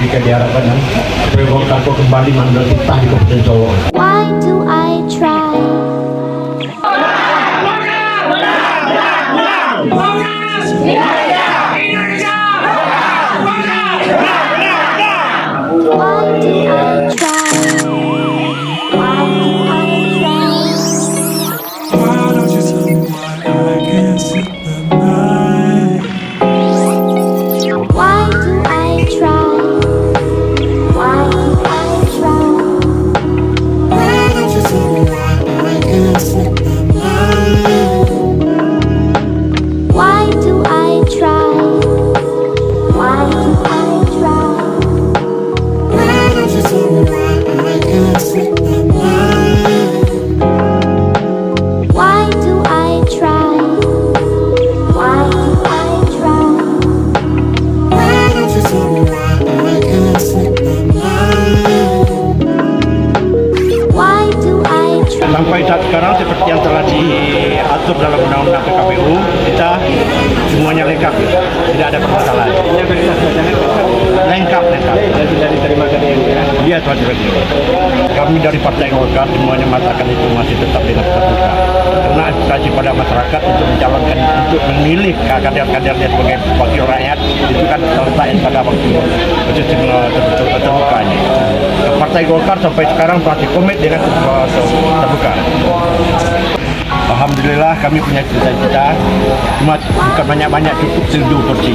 jika diharapkan supaya Golkar kembali mengambil titah di Kabupaten Solok. Why do I try? Sampai saat sekarang seperti yang telah diatur dalam undang-undang KPU, kita semuanya lengkap, tidak ada permasalahan. Lengkap. Dan sudah diterima ke DPRD. Iya, sudah diterima. Kami dari Partai Golkar semuanya mengatakan itu masih tetap dengan terbuka. Karena aspirasi pada masyarakat untuk mencalonkan, untuk memilih kader-kadernya sebagai wakil rakyat itu kan terletak pada waktu terbukanya. Partai Golkar sampai sekarang masih komit dengan terbuka. Alhamdulillah kami punya cita-cita, cuma bukan banyak-banyak, cukup 7 kursi.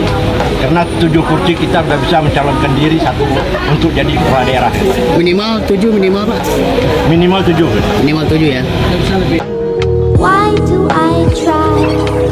Karena 7 kursi kita sudah bisa mencalonkan diri satu untuk jadi kepala daerah. Minimal 7, minimal Pak? Minimal 7. Minimal 7 ya? Why do I try?